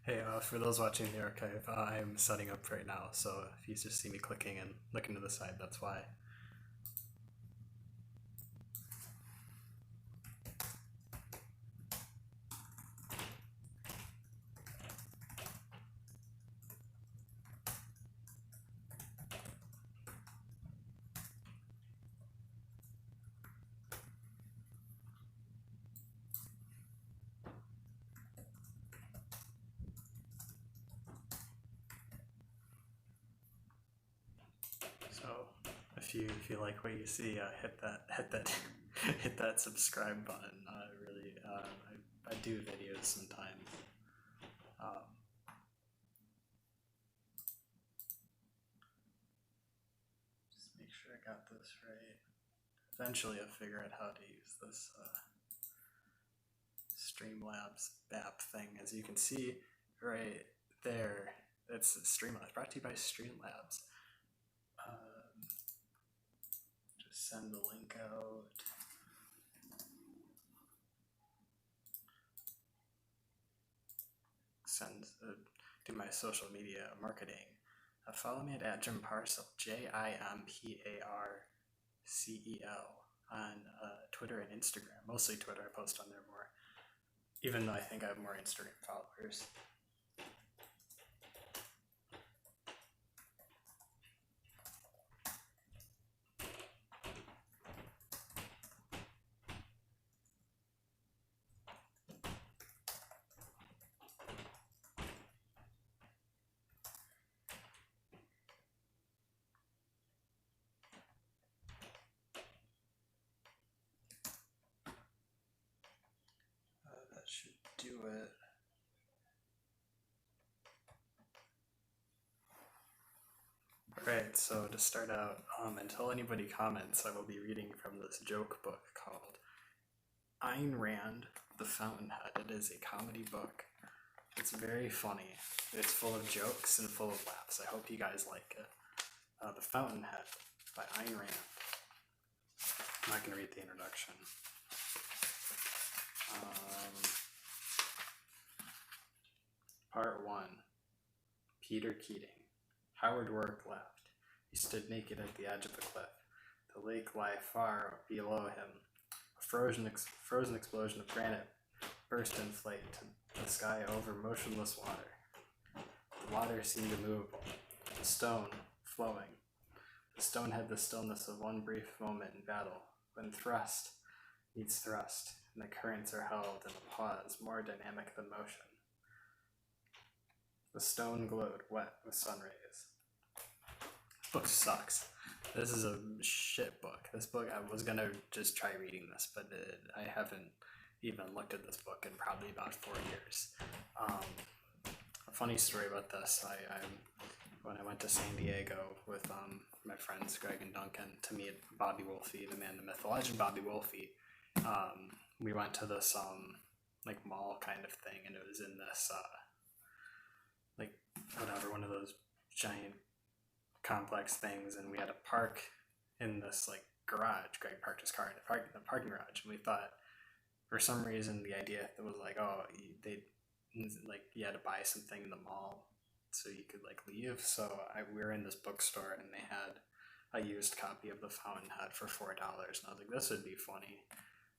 Hey, for those watching the archive, I'm setting up right now, so if you just see me clicking and looking to the side, that's why. So if you like what you see, hit that hit that subscribe button. Really, I do videos sometimes. Um, just make sure I got this right. Eventually, I'll figure out how to use this Streamlabs BAP thing. As you can see right there, it's Streamlabs, brought to you by Streamlabs. Just send the link out. Do my social media marketing. Follow me at Jim Parcel, JIMPARCEL, on Twitter and Instagram. Mostly Twitter, I post on there more, even though I think I have more Instagram followers. That should do it. Alright, so to start out, until anybody comments, I will be reading from this joke book called Ayn Rand, The Fountainhead. It is a comedy book. It's very funny. It's full of jokes and full of laughs. I hope you guys like it. The Fountainhead by Ayn Rand. I'm not going to read the introduction. Part 1. Peter Keating. Howard Work left. He stood naked at the edge of the cliff. The lake lay far below him. A frozen explosion of granite burst in flight to the sky over motionless water. The water seemed immovable, the stone flowing. The stone had the stillness of one brief moment in battle, when thrust meets thrust, and the currents are held in a pause more dynamic than motion. The stone glowed wet with sun rays. This book sucks. This is a shit book. This book, I was gonna just try reading this, but I haven't even looked at this book in probably about 4 years. A funny story about this, when I went to San Diego with my friends Greg and Duncan to meet Bobby Wolfe, the man, the myth, the legend Bobby Wolfe, we went to this like mall kind of thing, and it was in this like whatever, one of those giant complex things, and we had to park in this like garage. Greg parked his car in the parking garage, and we thought for some reason the idea that was like, oh, you had to buy something in the mall so you could like leave. So we were in this bookstore, and they had a used copy of The Fountainhead for $4, and I was like, this would be funny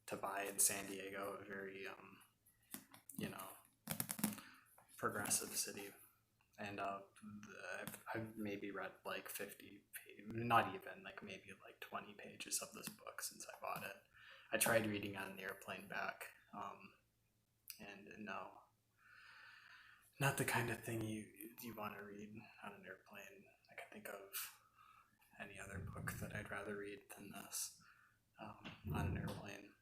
to buy in San Diego, a very progressive city. And I've maybe read like 50 not even, like maybe like 20 pages of this book since I bought it. I tried reading on the airplane back, and no, not the kind of thing you want to read on an airplane. I can think of any other book that I'd rather read than this on an airplane.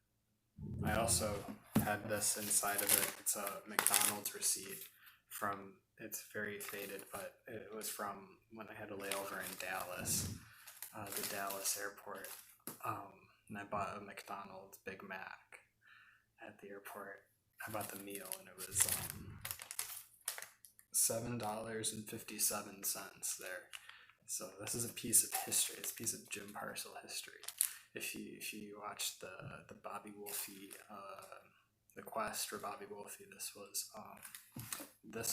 I also had this inside of it. It's a McDonald's receipt from, it's very faded, but it was from when I had a layover in Dallas, the Dallas airport, and I bought a McDonald's Big Mac at the airport. I bought the meal, and it was $7.57 there. So this is a piece of history. It's a piece of Jim Parcel history. If you watch the Bobby Wolfe the quest for Bobby Wolfie. This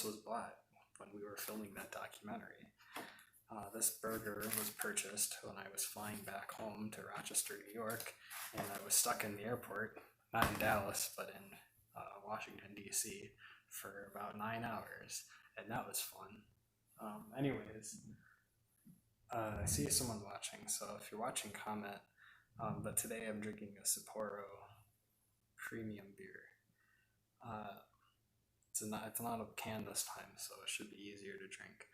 was bought when we were filming that documentary. This burger was purchased when I was flying back home to Rochester, New York, and I was stuck in the airport, not in Dallas, but in Washington, D.C. for about 9 hours, and that was fun. Anyways, I see someone watching, so if you're watching, comment. But today I'm drinking a Sapporo premium beer. It's not a can this time, so it should be easier to drink.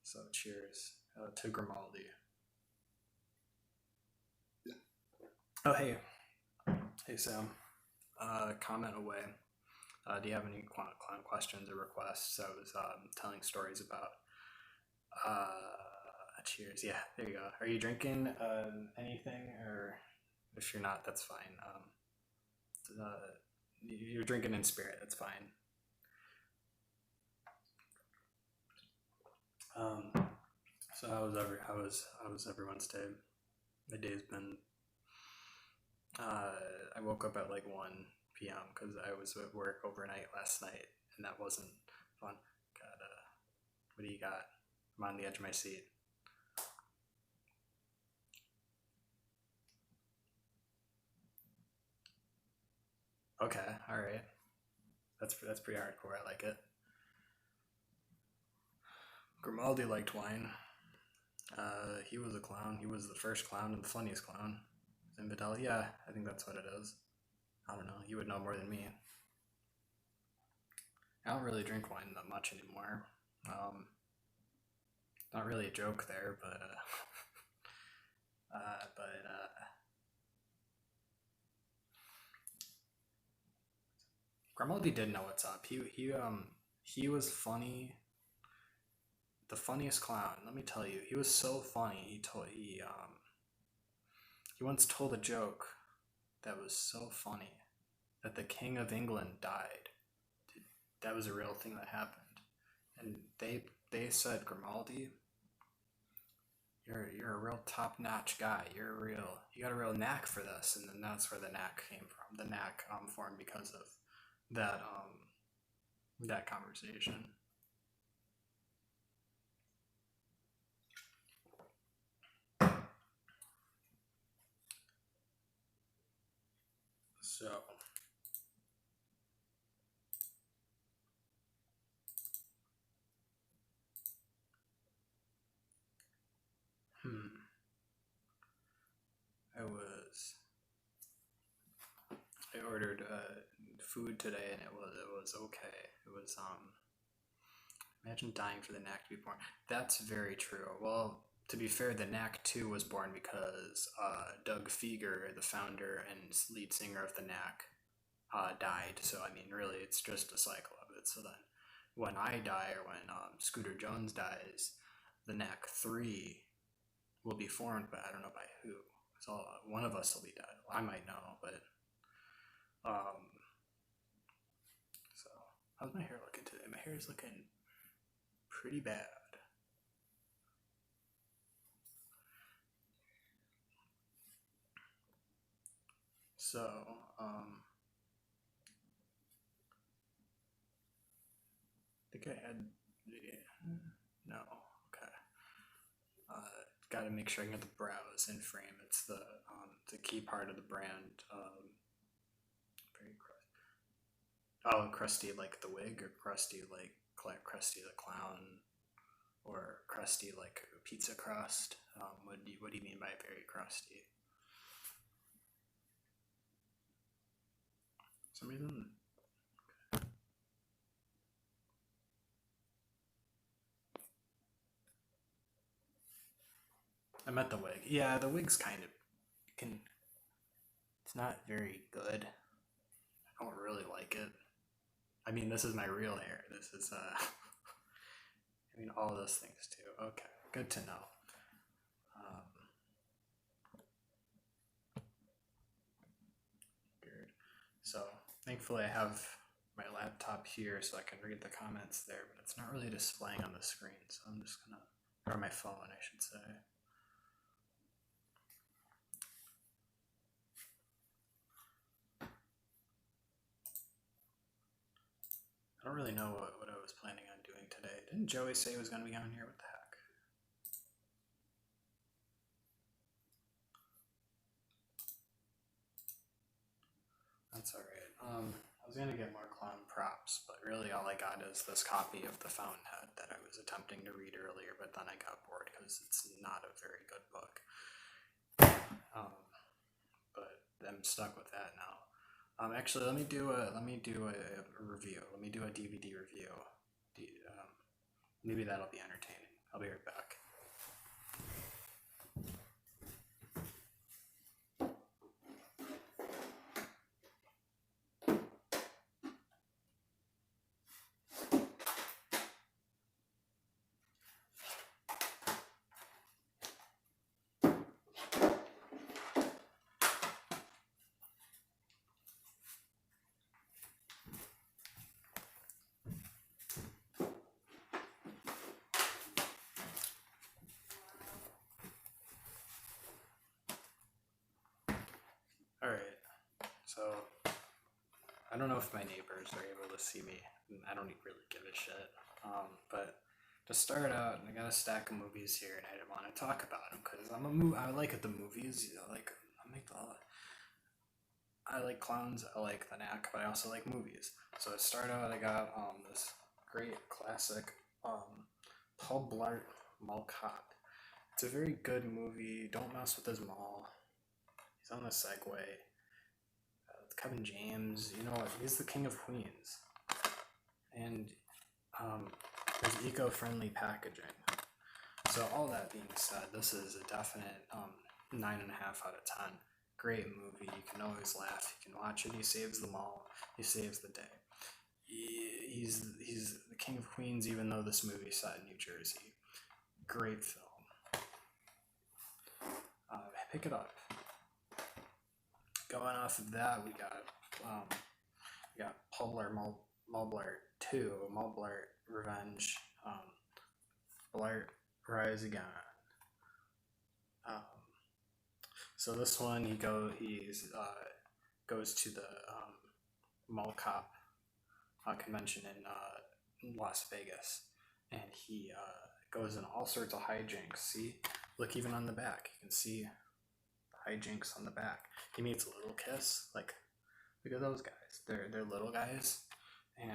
So cheers to Grimaldi. Oh, hey Sam, comment away. Do you have any clown questions or requests? I was telling stories about. Cheers. Yeah, there you go. Are you drinking anything, or if you're not, that's fine. You're drinking in spirit. That's fine. So how was everyone's day? My day's been. I woke up at like 1 p.m. because I was at work overnight last night, and that wasn't fun. What do you got? I'm on the edge of my seat. Okay, all right. That's pretty hardcore. I like it. Grimaldi liked wine. He was a clown. He was the first clown and the funniest clown. Zinfandel, yeah, I think that's what it is. I don't know. You would know more than me. I don't really drink wine that much anymore. Not really a joke there, but Grimaldi did know what's up. He was funny. The funniest clown. Let me tell you, he was so funny. He once told a joke that was so funny that the King of England died. That was a real thing that happened, and they said, Grimaldi, you're a real top-notch guy. You got a real knack for this, and then that's where the knack came from. The knack formed because of that conversation. So I ordered food today, and it was okay. It was imagine dying for the Knack to be born. That's very true. Well, to be fair, the Knack 2 was born because Doug Fieger, the founder and lead singer of the Knack, died. So I mean, really, it's just a cycle of it. So then, when I die or when Scooter Jones dies, the Knack 3 will be formed, but I don't know by who. So one of us will be dead. Well, I might know, but so how's my hair looking today? My hair is looking pretty bad. So I think I had no. Okay. Got to make sure I get the brows in frame. It's the key part of the brand. Very crusty. Oh, crusty like the wig, or crusty like Krusty the Clown, or crusty like pizza crust. What do you mean by very crusty? For some reason. I meant the wig. Yeah, the wig's kind of it's not very good. I don't really like it. I mean, this is my real hair. This is I mean, all those things too. Okay, good to know. Weird. So thankfully I have my laptop here so I can read the comments there, but it's not really displaying on the screen, so I'm just gonna, or my phone I should say. don't really know what I was planning on doing today. Didn't Joey say he was going to be on here? What the heck? That's alright. I was going to get more clown props, but really all I got is this copy of The Fountainhead that I was attempting to read earlier, but then I got bored because it's not a very good book. But I'm stuck with that now. Actually, let me do a review. Let me do a DVD review. Maybe that'll be entertaining. I'll be right back. Alright, so I don't know if my neighbors are able to see me. I don't really give a shit. But to start out, I got a stack of movies here, and I didn't want to talk about them because I like the movies. You know, like I like clowns. I like the knack, but I also like movies. So to start out, I got this great classic Paul Blart Mall Cop. It's a very good movie. Don't mess with his mall. He's on the Segway. Kevin James, you know what? He's the king of Queens. And there's eco-friendly packaging. So all that being said, this is a definite 9.5 out of 10. Great movie. You can always laugh. You can watch it. He saves them all. He saves the day. He's the king of Queens, even though this movie's set in New Jersey. Great film. Pick it up. Going off of that, we got Paul Blart Mall Blart 2, Mall Blart Revenge, Blart Rise Again. So this one, he goes to the Mall Cop convention in Las Vegas, and he goes in all sorts of hijinks. See, look, even on the back, you can see hijinks on the back. He meets Little Kiss. Like, look at those guys. They're little guys, and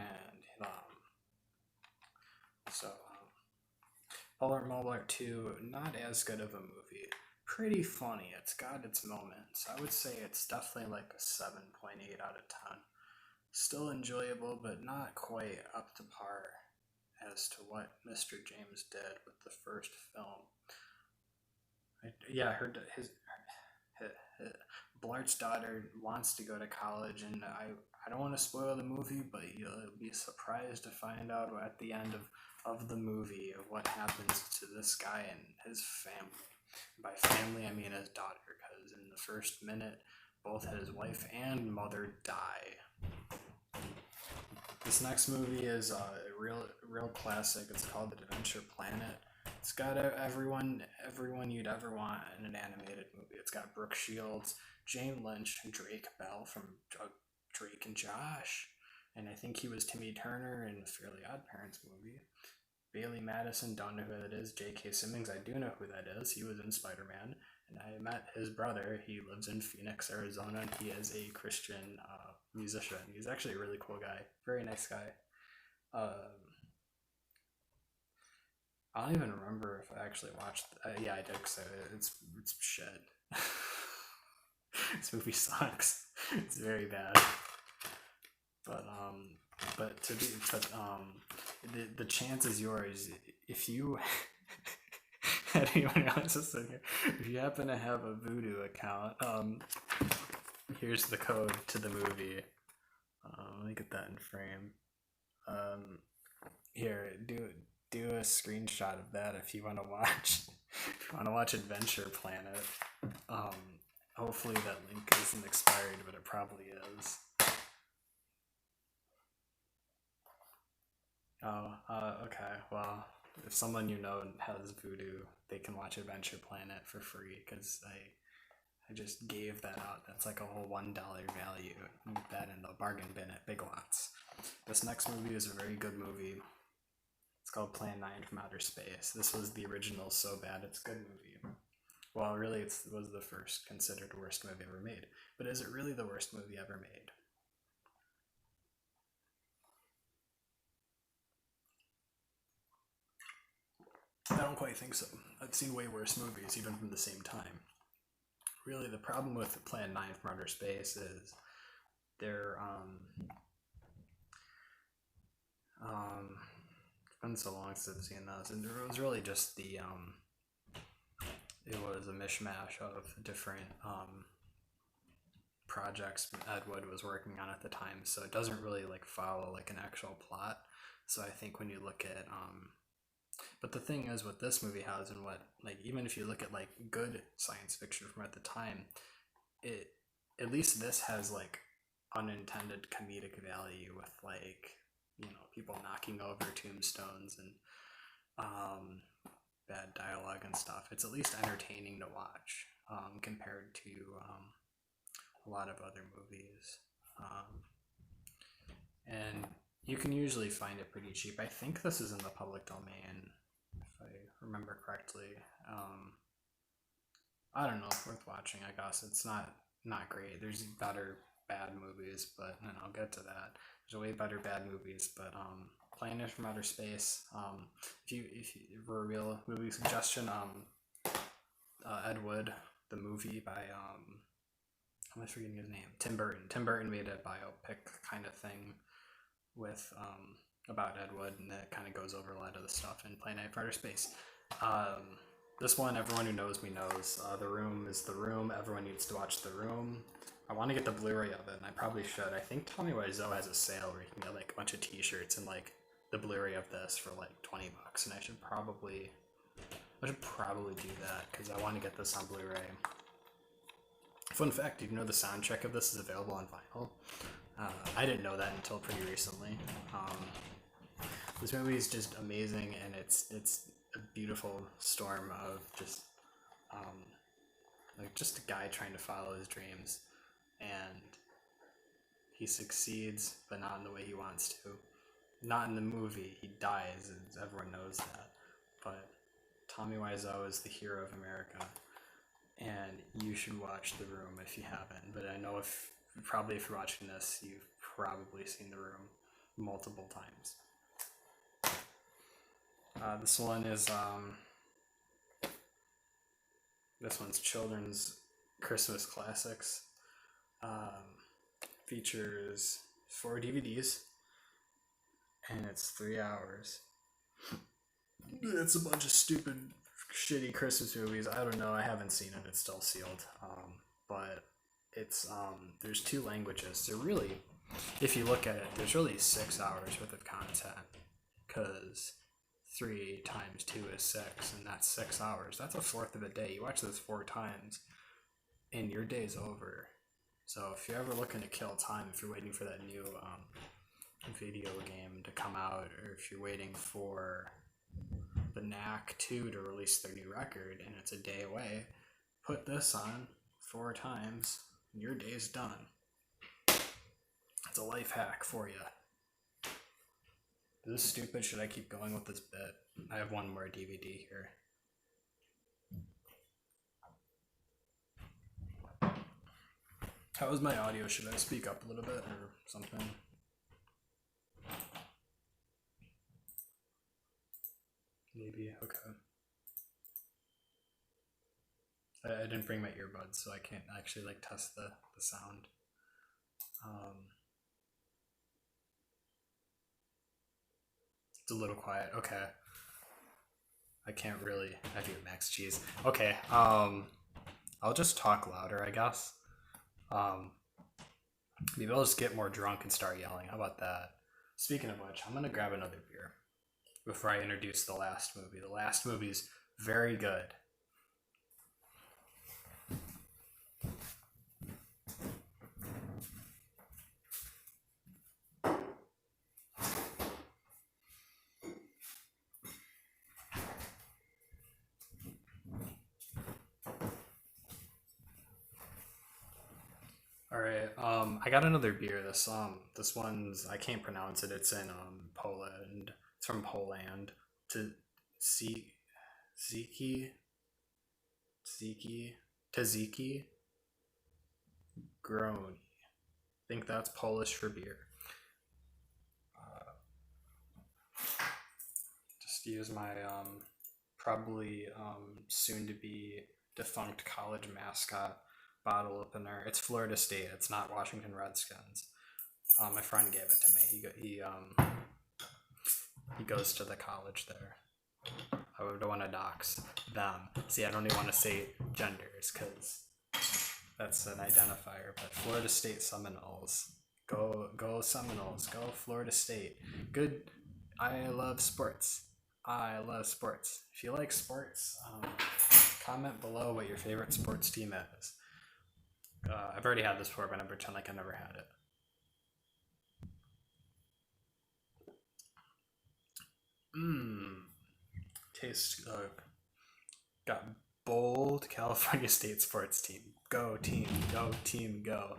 Paul Blart Mall Blart 2, not as good of a movie. Pretty funny. It's got its moments. I would say it's definitely like a 7.8 out of 10. Still enjoyable, but not quite up to par as to what Mr. James did with the first film. I heard that his Blart's daughter wants to go to college, and I don't want to spoil the movie, but you'll be surprised to find out at the end of the movie of what happens to this guy and his family. By family, I mean his daughter, because in the first minute, both his wife and mother die. This next movie is a real classic. It's called Adventure Planet. It's got everyone you'd ever want in an animated movie. It's got Brooke Shields, Jane Lynch, Drake Bell from Drake and Josh, and I think he was Timmy Turner in the Fairly Odd Parents movie. Bailey Madison, don't know who that is. J.K. Simmons, I do know who that is. He was in Spider-Man, and I met his brother. He lives in Phoenix, Arizona, and he is a Christian musician. He's actually a really cool guy. Very nice guy. I don't even remember if I actually watched. Yeah, I did. Cause it's shit. This movie sucks. It's very bad. But the chance is yours if you anyone else is in here. If you happen to have a Voodoo account, here's the code to the movie. Let me get that in frame. Here, do a screenshot of that if you want to watch. If you want to watch Adventure Planet. Hopefully that link isn't expired, but it probably is. Okay. Well, if someone you know has Voodoo, they can watch Adventure Planet for free because I just gave that out. That's like a whole $1 value. Keep that in the bargain bin at Big Lots. This next movie is a very good movie. It's called Plan 9 from Outer Space. This was the original So Bad It's Good movie. Well, really, it was the first considered worst movie ever made. But is it really the worst movie ever made? I don't quite think so. I've seen way worse movies, even from the same time. Really, the problem with Plan 9 from Outer Space is they're, it's been so long since I've seen those, and it was really just it was a mishmash of different, projects Ed Wood was working on at the time, so it doesn't really, like, follow, like, an actual plot. So I think when you look at, but the thing is with this movie has, and what, like, even if you look at like good science fiction from at the time, it, at least this has like unintended comedic value with, like, people knocking over tombstones and bad dialogue and stuff. It's at least entertaining to watch, compared to a lot of other movies, and you can usually find it pretty cheap. I think this is in the public domain, if I remember correctly. I don't know, it's worth watching, I guess. It's not great. There's better bad movies, but and I'll get to that. There's way better bad movies, but Planet from Outer Space. If you for a real movie suggestion, Ed Wood, the movie by am I forgetting his name? Tim Burton. Tim Burton made a biopic kind of thing with about Ed Wood, and it kind of goes over a lot of the stuff in Planet from Outer Space. This one, everyone who knows me knows. The Room is The Room. Everyone needs to watch The Room. I want to get the Blu-ray of it, and I probably should. I think Tommy Wiseau has a sale where you can get like a bunch of T-shirts and like the Blu-ray of this for like $20, and I should probably do that because I want to get this on Blu-ray. Fun fact: did you know the soundtrack of this is available on vinyl? I didn't know that until pretty recently. This movie is just amazing, and it's a beautiful storm of just like just a guy trying to follow his dreams, and he succeeds, but not in the way he wants to. Not in the movie. He dies, and everyone knows that. But Tommy Wiseau is the hero of America, and you should watch The Room if you haven't. But I know if you're watching this, you've probably seen The Room multiple times. This one is this one's Children's Christmas Classics. Features 4 DVDs, and it's 3 hours. It's a bunch of stupid, shitty Christmas movies. I don't know. I haven't seen it. It's still sealed. But it's there's 2 languages. So really, if you look at it, there's really 6 hours worth of content, because 3 times 2 is 6, and that's 6 hours. That's a fourth of a day. You watch this 4 times, and your day's over. So if you're ever looking to kill time, if you're waiting for that new video game to come out, or if you're waiting for the Knack 2 to release their new record and it's a day away, put this on 4 times and your day's done. It's a life hack for you. Is this stupid? Should I keep going with this bit? I have one more DVD here. How is my audio? Should I speak up a little bit or something? Maybe, okay. I didn't bring my earbuds, so I can't actually like test the sound. It's a little quiet, okay. I can't really, I do max cheese. Okay, I'll just talk louder, I guess. Maybe I'll just get more drunk and start yelling. How about that? Speaking of which, I'm gonna grab another beer before I introduce the last movie. The last movie's very good. All right. I got another beer. This one's I can't pronounce it. It's in Poland. It's from Poland. To see Ziki Ziki Taziki Groni. I think that's Polish for beer. Just use my probably soon to be defunct college mascot bottle opener. It's Florida State. It's not Washington Redskins. My friend gave it to me. He goes to the college there. I would want to dox them. See, I don't even want to say genders because that's an identifier. But Florida State Seminoles. Go Seminoles. Go Florida State. Good. I love sports. I love sports. If you like sports, comment below what your favorite sports team is. I've already had this before, but I'm gonna pretend like I never had it. Tastes got bold California State sports team. Go team, go team, go.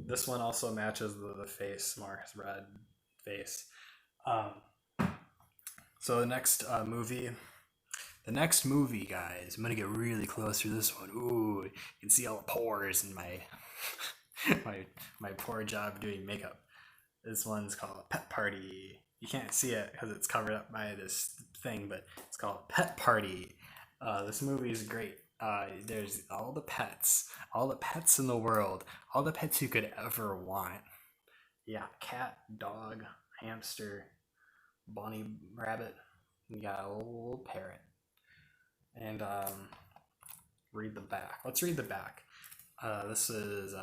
This one also matches the face, Mark's red face. So the next movie, guys, I'm gonna get really close to this one. Ooh, you can see all the pores in my my poor job doing makeup. This one's called Pet Party. You can't see it because it's covered up by this thing, but it's called Pet Party. This movie is great. There's all the pets in the world, all the pets you could ever want. Yeah, cat, dog, hamster, bunny, rabbit. You got a little parrot. And read the back. Let's read the back. This is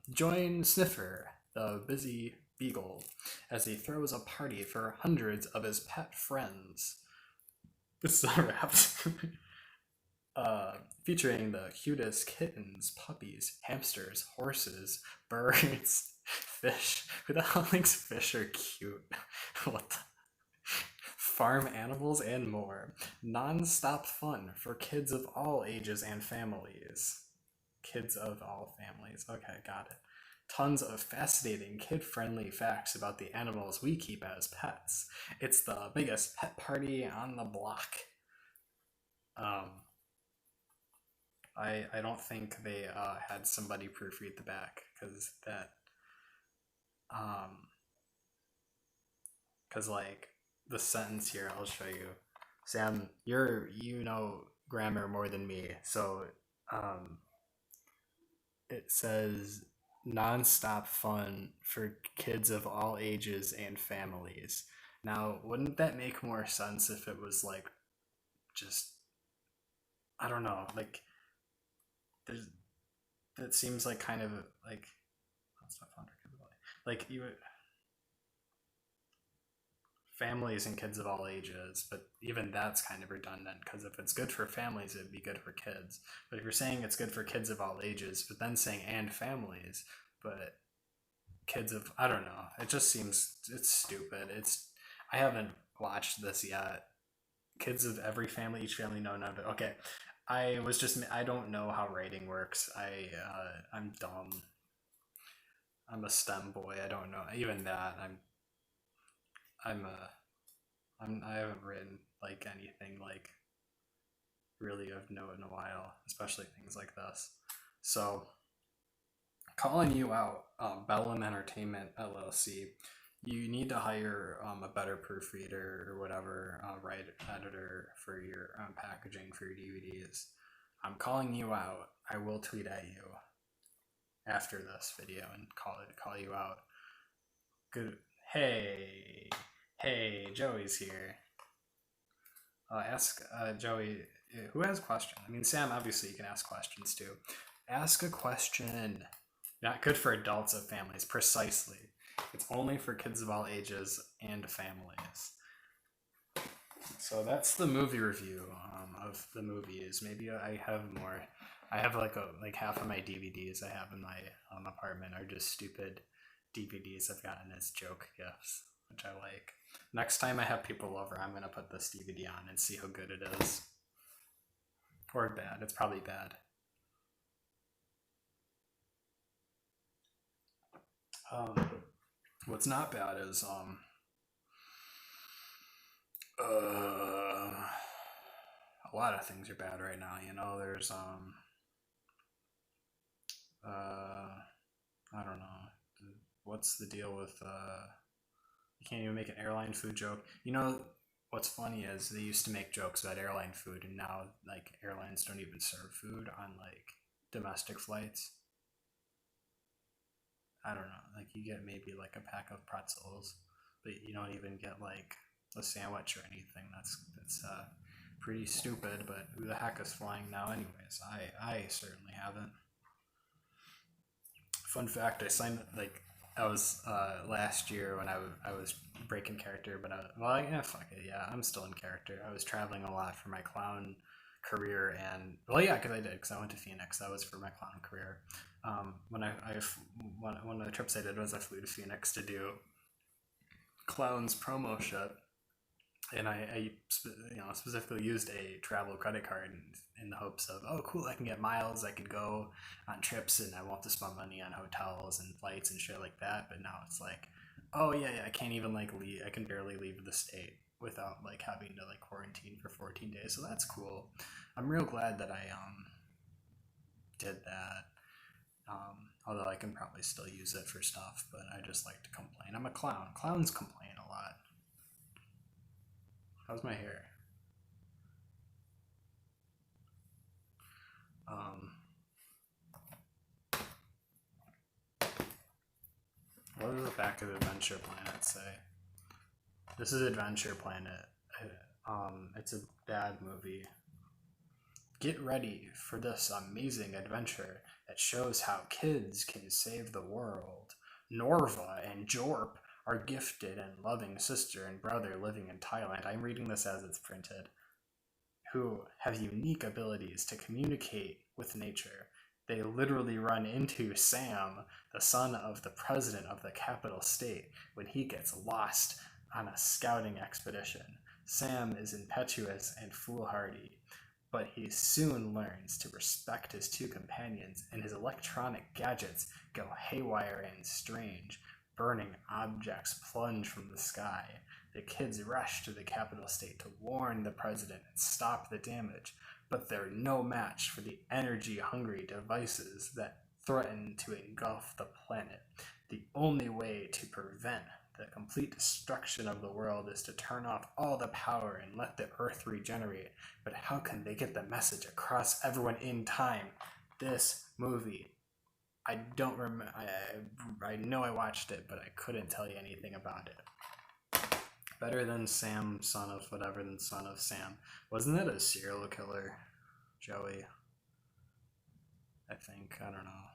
join Sniffer, the busy beagle, as he throws a party for hundreds of his pet friends. This is a wrap. Featuring the cutest kittens, puppies, hamsters, horses, birds, fish. Who the hell thinks fish are cute? What the? Farm animals and more. Non-stop fun for kids of all ages and families. Kids of all families. Okay, got it. Tons of fascinating kid-friendly facts about the animals we keep as pets. It's the biggest pet party on the block. I don't think they had somebody proofread the back because like the sentence here, I'll show you. Sam, you know grammar more than me, so it says non-stop fun for kids of all ages and families. Now, wouldn't that make more sense if it was like just, I don't know, like that seems like kind of like that's not fun for kids of all ages. Like you would families and kids of all ages, but even that's kind of redundant because if it's good for families, it'd be good for kids. But if you're saying it's good for kids of all ages, but then saying and families, but kids of, I don't know, it just seems, it's stupid. I haven't watched this yet. Kids of every family, each family, no, none of it. Okay, I don't know how writing works. I'm dumb. I'm a STEM boy. I don't know even that. I haven't written like anything like really of note in a while, especially things like this. So, calling you out, Bellum Entertainment LLC. You need to hire a better proofreader or whatever, editor for your packaging for your DVDs. I'm calling you out. I will tweet at you after this video and call you out. Good. Hey, Joey's here. Ask Joey, who has questions? I mean, Sam, obviously you can ask questions too. Ask a question. Not good for adults of families, precisely. It's only for kids of all ages and families. So that's the movie review of the movies. Maybe I have more. I have like half of my DVDs I have in my apartment are just stupid DVDs I've gotten as joke gifts, which I like. Next time I have people over, I'm gonna put this DVD on and see how good it is. Or bad. It's probably bad. What's not bad is a lot of things are bad right now. You know, there's I don't know. What's the deal with you can't even make an airline food joke. You know what's funny is they used to make jokes about airline food, and now like airlines don't even serve food on like domestic flights. I don't know. Like you get maybe like a pack of pretzels, but you don't even get like a sandwich or anything. That's pretty stupid. But who the heck is flying now, anyways? I certainly haven't. Fun fact: I signed like I was last year when I was breaking character, but well, yeah, fuck it, yeah, I'm still in character. I was traveling a lot for my clown career, and well, yeah, because I did, because I went to Phoenix. That was for my clown career. When one of the trips I did was I flew to Phoenix to do clowns promo shit, and I specifically used a travel credit card in the hopes of, oh cool, I can get miles, I can go on trips, and I won't have to spend money on hotels and flights and shit like that. But now it's like, oh yeah, I can't even like leave. I can barely leave the state without like having to like quarantine for 14 days. So that's cool. I'm real glad that I did that. Although I can probably still use it for stuff, but I just like to complain. I'm a clown. Clowns complain a lot. How's my hair? Um, what does the back of Adventure Planet say? This is Adventure Planet. It's a bad movie. Get ready for this amazing adventure that shows how kids can save the world. Norva and Jorp are gifted and loving sister and brother living in Thailand. I'm reading this as it's printed. Who have unique abilities to communicate with nature. They literally run into Sam, the son of the president of the capital state, when he gets lost on a scouting expedition. Sam is impetuous and foolhardy, but he soon learns to respect his two companions, and his electronic gadgets go haywire and strange. Burning objects plunge from the sky. The kids rush to the capital state to warn the president and stop the damage, but they're no match for the energy-hungry devices that threaten to engulf the planet. The only way to prevent the complete destruction of the world is to turn off all the power and let the Earth regenerate. But how can they get the message across everyone in time? This movie, I don't remember. I know I watched it, but I couldn't tell you anything about it. Better than Sam, son of whatever, than son of Sam. Wasn't that a serial killer, Joey? I think. I don't know.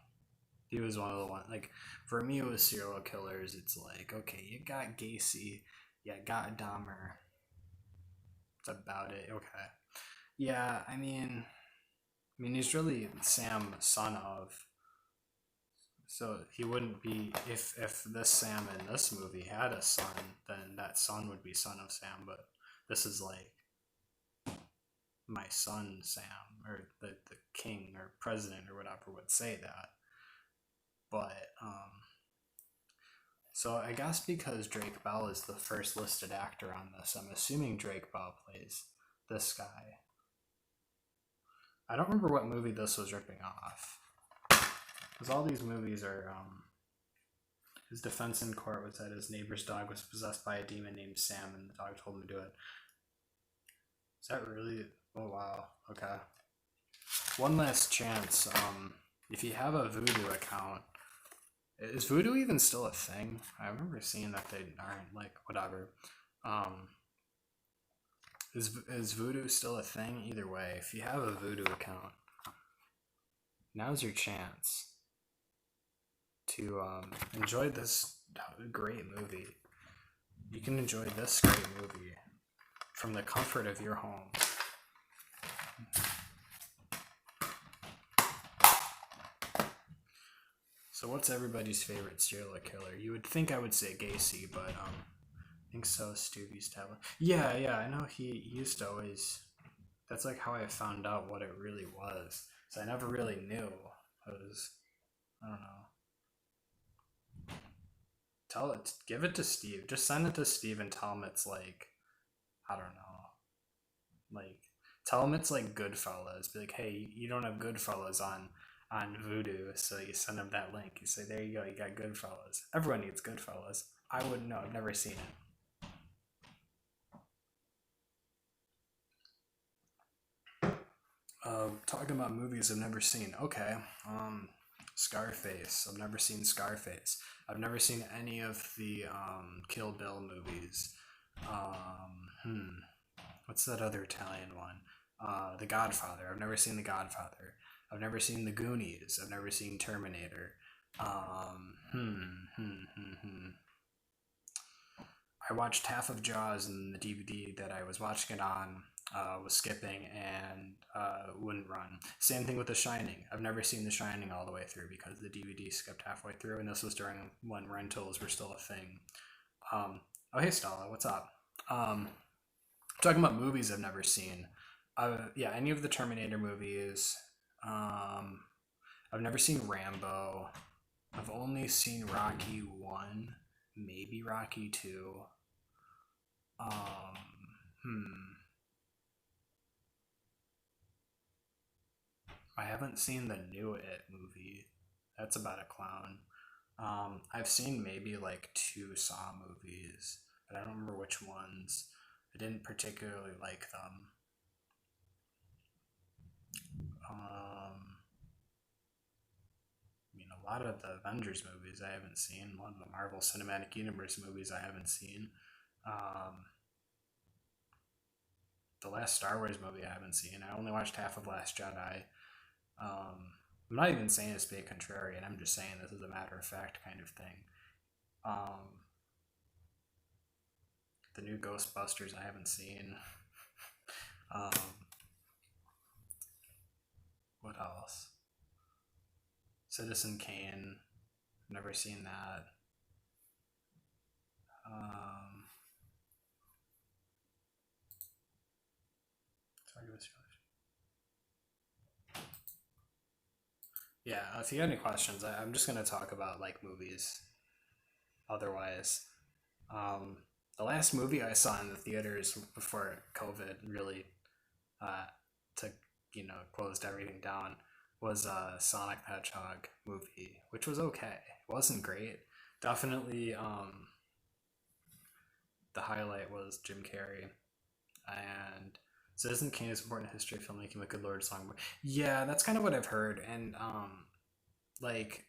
He was one of the ones. Like, for me, with serial killers, it's like, okay, you got Gacy, you got Dahmer. That's about it. Okay. Yeah, I mean, he's really Sam, son of. So he wouldn't be, if this Sam in this movie had a son, then that son would be son of Sam. But this is like my son Sam, or the king or president or whatever would say that. But so I guess because Drake Bell is the first listed actor on this, I'm assuming Drake Bell plays this guy. I don't remember what movie this was ripping off, because all these movies are. His defense in court was that his neighbor's dog was possessed by a demon named Sam, and the dog told him to do it. Is that really? Oh wow. Okay. One last chance. If you have a Voodoo account, is Voodoo even still a thing? I remember seeing that they aren't, like, whatever. Is Voodoo still a thing? Either way, if you have a Voodoo account, now's your chance to enjoy this great movie. You can enjoy this great movie from the comfort of your home. So what's everybody's favorite serial killer? You would think I would say Gacy, but I think so. Stu used to have. Yeah, I know he used to always. That's like how I found out what it really was. So I never really knew. I don't know. Tell it, give it to Steve. Just send it to Steve and tell him it's like, I don't know, like tell him it's like Goodfellas. Be like, hey, you don't have Goodfellas on Voodoo, so you send him that link. You say, there you go, you got Goodfellas. Everyone needs Goodfellas. I wouldn't know. I've never seen it. Talking about movies I've never seen. Okay. Scarface. I've never seen Scarface. I've never seen any of the Kill Bill movies. What's that other Italian one? The Godfather. I've never seen The Godfather. I've never seen The Goonies. I've never seen Terminator. I watched half of Jaws, and the DVD that I was watching it on was skipping and wouldn't run. Same thing with The Shining. I've never seen The Shining all the way through because the DVD skipped halfway through, and this was during when rentals were still a thing. Oh, hey Stella, what's up? Talking about movies I've never seen. Yeah, any of the Terminator movies. I've never seen Rambo. I've only seen Rocky 1, maybe Rocky 2. I haven't seen the new It movie. That's about a clown. I've seen maybe like 2 Saw movies, but I don't remember which ones. I didn't particularly like them. A lot of the Avengers movies I haven't seen. A lot of the Marvel Cinematic Universe movies I haven't seen. The last Star Wars movie I haven't seen. I only watched half of Last Jedi. I'm not even saying this to be a contrarian. I'm just saying this is a matter of fact kind of thing. The new Ghostbusters I haven't seen. What else? Citizen Kane. Never seen that. Yeah, if you got any questions, I'm just gonna talk about like movies. Otherwise, the last movie I saw in the theaters before COVID really took closed everything down was a Sonic the Hedgehog movie, which was okay. It wasn't great. Definitely, the highlight was Jim Carrey, and Citizen Kane is important history filmmaking with Good Lord Songbook. Yeah, that's kind of what I've heard, and like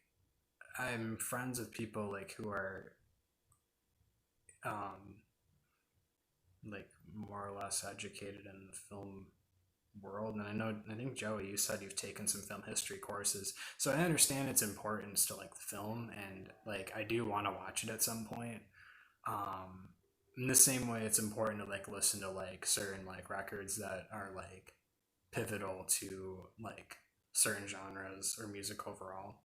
I'm friends with people like who are like more or less educated in the film world, and I think Joey, you said you've taken some film history courses, so I understand its importance to like the film, and like I do want to watch it at some point. In the same way it's important to like listen to like certain like records that are like pivotal to like certain genres or music overall.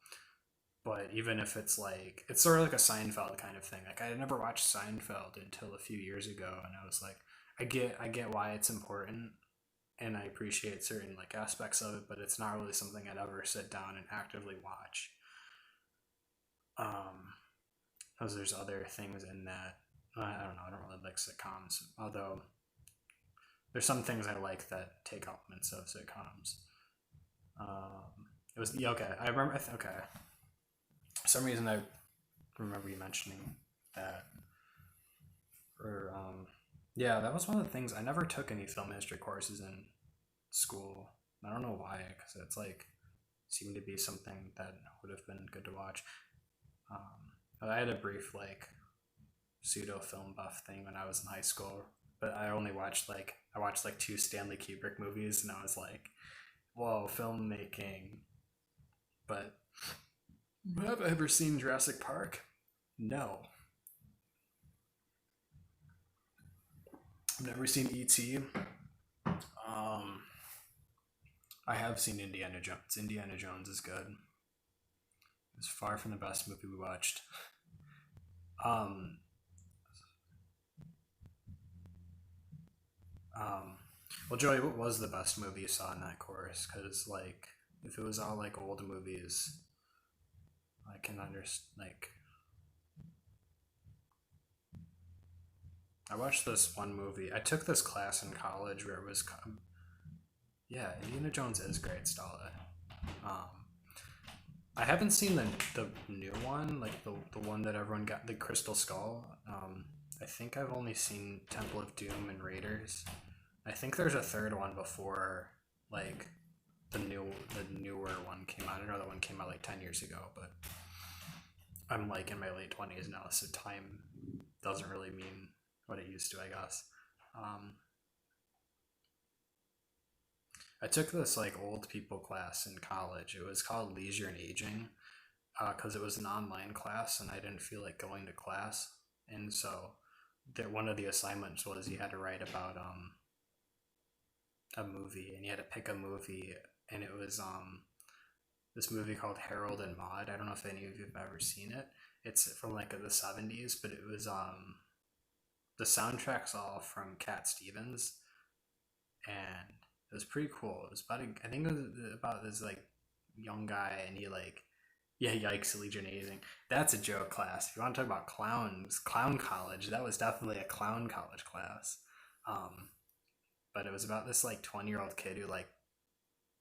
But even if it's like it's sort of like a Seinfeld kind of thing. Like I had never watched Seinfeld until a few years ago, and I was like, I get why it's important, and I appreciate certain like aspects of it, but it's not really something I'd ever sit down and actively watch. Because there's other things in that. I don't know. I don't really like sitcoms, although there's some things I like that take elements of sitcoms. It was yeah, okay. I remember. Okay, for some reason I remember you mentioning that. Or yeah, that was one of the things. I never took any film history courses in school. I don't know why, because it's like seemed to be something that would have been good to watch. I had a brief like pseudo film buff thing when I was in high school, but I watched like 2 Stanley Kubrick movies, and I was like, whoa, filmmaking. But have I ever seen Jurassic Park? No. I've never seen E.T. I have seen Indiana Jones. Indiana Jones is good. It's far from the best movie we watched. Um, well, Joey, what was the best movie you saw in that course? Because like, if it was all like old movies, I can understand. Like, I watched this one movie. I took this class in college where it was, yeah, Indiana Jones is great, Stella. Um, I haven't seen the new one, like the one that everyone got, the Crystal Skull. I think I've only seen Temple of Doom and Raiders. I think there's a third one before, like the newer one came out. I know that one came out like 10 years ago, but I'm like in my late 20s now, so time doesn't really mean what it used to, I guess. Um, I took this like old people class in college. It was called Leisure and Aging because it was an online class and I didn't feel like going to class. And so one of the assignments was you had to write about a movie and you had to pick a movie and it was this movie called Harold and Maude. I don't know if any of you have ever seen it. It's from like the 70s, but it was the soundtrack's all from Cat Stevens and it was pretty cool. It was about I think it was about this like young guy and he like yeah, yikes, legionizing. That's a joke class. If you want to talk about clowns, clown college, that was definitely a clown college class. Um, but it was about this like 20-year-old kid who like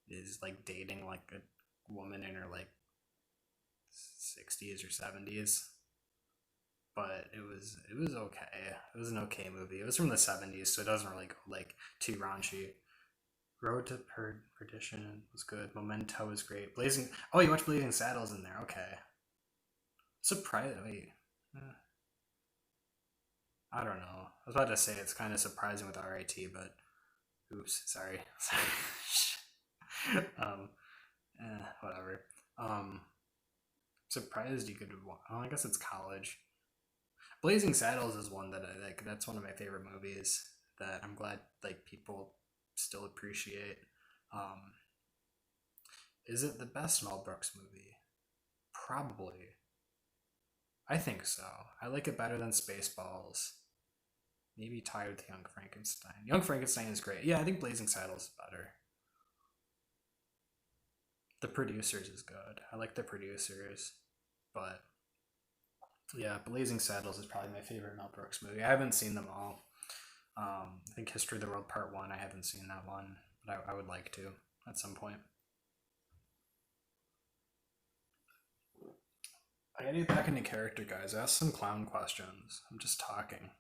is like dating like a woman in her like 60s or 70s. But it was okay. It was an okay movie. It was from the 70s, so it doesn't really go like too raunchy. Road to Perdition was good. Memento was great. Blazing. Oh, you watched Blazing Saddles in there. Okay. Surprise. Wait. Uh, I don't know. I was about to say it's kind of surprising with RIT, but oops. Sorry. Sorry. Whatever. Um, surprised you could. Well, I guess it's college. Blazing Saddles is one that I like. That's one of my favorite movies that I'm glad like people still appreciate. Um, is it the best Mel Brooks movie? Probably. I think so. I like it better than Spaceballs. Maybe tied with Young Frankenstein. Young Frankenstein is great. Yeah, I think Blazing Saddles is better. The Producers is good. I like The Producers, but yeah, Blazing Saddles is probably my favorite Mel Brooks movie. I haven't seen them all. I think History of the World Part One. I haven't seen that one, but I would like to at some point. I gotta get back into character, guys. Ask some clown questions. I'm just talking,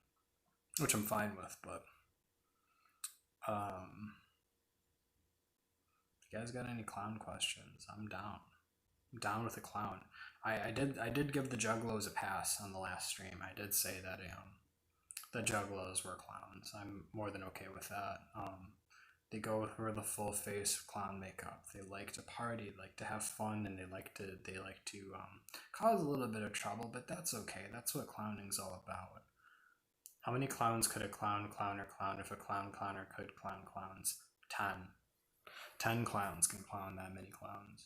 which I'm fine with, but um, if you guys got any clown questions, I'm down. I'm down with a clown. I did give the Juggalos a pass on the last stream. I did say that the Juggalos were clowns. I'm more than okay with that. They go for the full face clown makeup. They like to party, like to have fun, and they like to cause a little bit of trouble. But that's okay. That's what clowning's all about. How many clowns could a clown or clown if a clowner could clown clowns? 10. 10 clowns can clown that many clowns.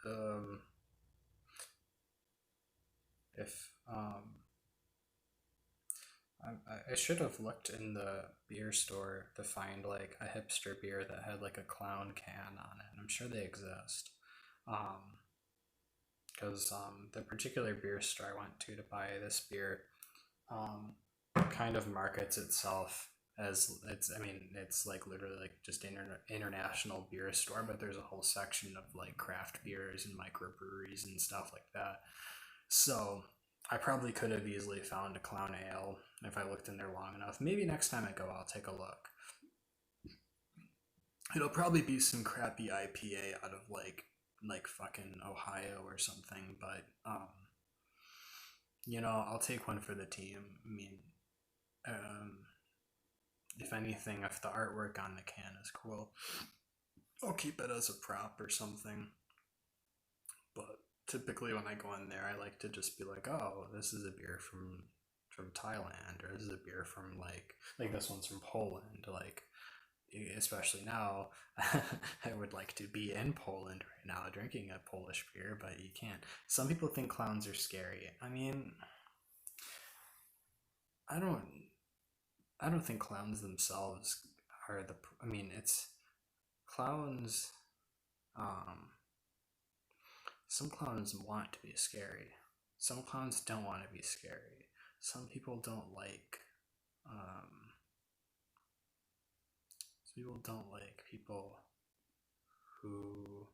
Um, if I should have looked in the beer store to find like a hipster beer that had like a clown can on it. I'm sure they exist. Um, because the particular beer store I went to buy this beer um, kind of markets itself as it's. I mean, it's like literally like just international beer store, but there's a whole section of like craft beers and microbreweries and stuff like that. So I probably could have easily found a clown ale if I looked in there long enough. Maybe next time I go, I'll take a look. It'll probably be some crappy IPA out of like fucking Ohio or something, but I'll take one for the team. I mean, um, if anything, if the artwork on the can is cool, I'll keep it as a prop or something. But typically, when I go in there, I like to just be like, "Oh, this is a beer from Thailand," or "This is a beer from like this one's from Poland." Like, especially now, I would like to be in Poland right now, drinking a Polish beer, but you can't. Some people think clowns are scary. I mean, I don't. I don't think clowns themselves are the. I mean, it's clowns. Um, Some clowns want to be scary. Some clowns don't want to be scary. Some people don't like people who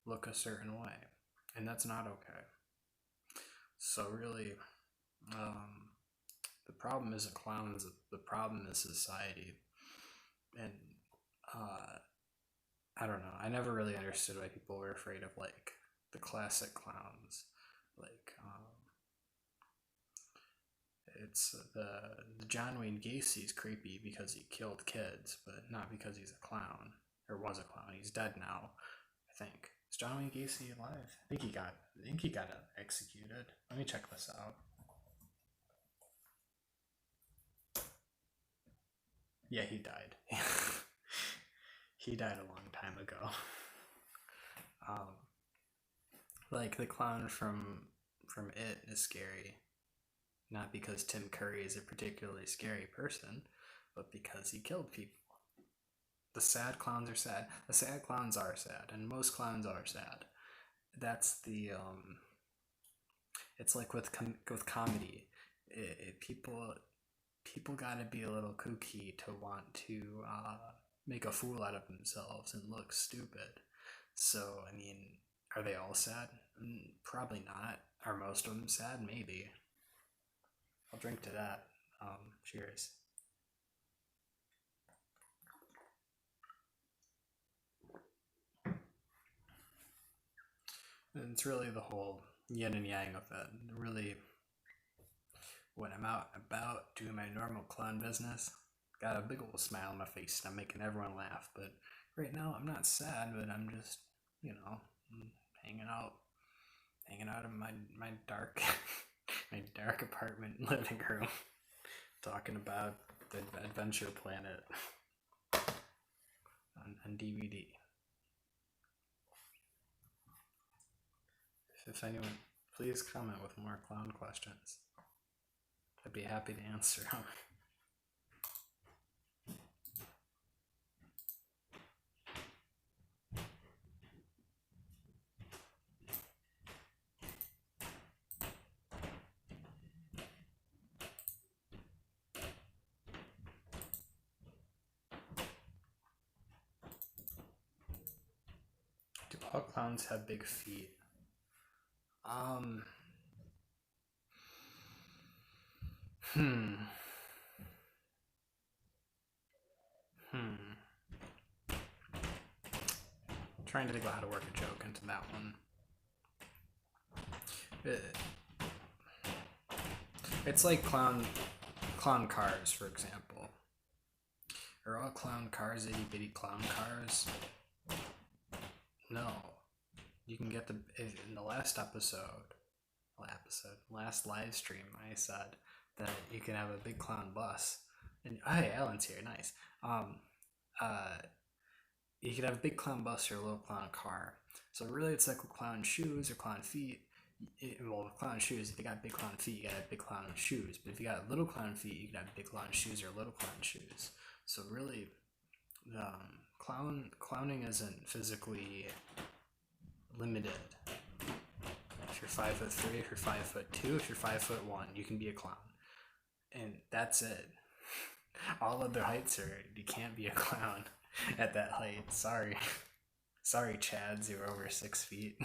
look a certain way, and that's not okay. So really, the problem isn't clowns. The problem is society, and I don't know. I never really understood why people were afraid of like the classic clowns, like it's the John Wayne Gacy's creepy because he killed kids, but not because he's a clown or was a clown. He's dead now, I think. Is John Wayne Gacy alive? I think he got executed. Let me check this out. Yeah, he died. He died a long time ago. Like the clown from It is scary, not because Tim Curry is a particularly scary person, but because he killed people. The sad clowns are sad. The sad clowns are sad, and most clowns are sad. That's the It's like with comedy. People gotta be a little kooky to want to make a fool out of themselves and look stupid. So I mean, are they all sad? Probably not. Are most of them sad? Maybe. I'll drink to that. Cheers. And it's really the whole yin and yang of it. Really, when I'm out and about doing my normal clown business, got a big old smile on my face and I'm making everyone laugh. But right now, I'm not sad, but I'm just, hanging out in my dark, my dark apartment living room, talking about the Adventure Planet on DVD. If anyone, please comment with more clown questions. I'd be happy to answer them. Do all clowns have big feet? Hmm. Trying to think about how to work a joke into that one. It's like clown cars, for example. Are all clown cars itty bitty clown cars? No. You can get in the last live stream, I said that you can have a big clown bus. And hey, Alan's here, nice. You could have a big clown bus or a little clown car. So really, it's like with clown shoes or clown feet. With clown shoes, if you got big clown feet, you got big clown shoes. But if you got little clown feet, you can have big clown shoes or little clown shoes. So really, clowning isn't physically limited. If you're 5'3", if you're 5'2", if you're 5'1", you can be a clown, and that's it. All other heights you can't be a clown at that height. Sorry, Chads, you're over 6 feet.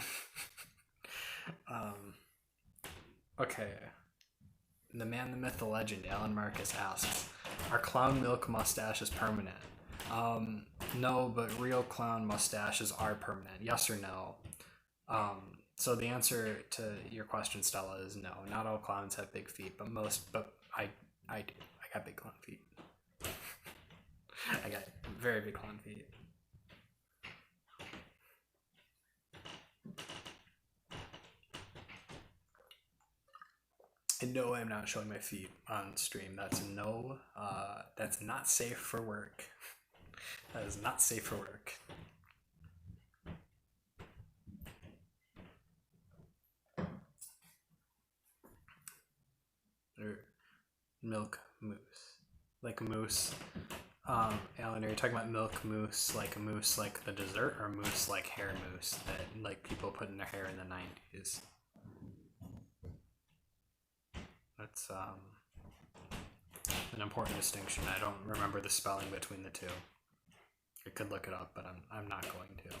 Okay. The man, the myth, the legend, Alan Marcus asks, are clown milk mustaches permanent? No, but real clown mustaches are permanent. Yes or no? So the answer to your question, Stella, is no. Not all clowns have big feet, but I do. I got big clown feet. I got very big clown feet. And no, I'm not showing my feet on stream. That's not safe for work. That is not safe for work. Or milk moose. Like moose. Alan When are you talking about milk mousse, like a mousse like the dessert, or mousse like hair mousse that like people put in their hair in the 90s? That's an important distinction. I don't remember the spelling between the two. I could look it up, but I'm not going to.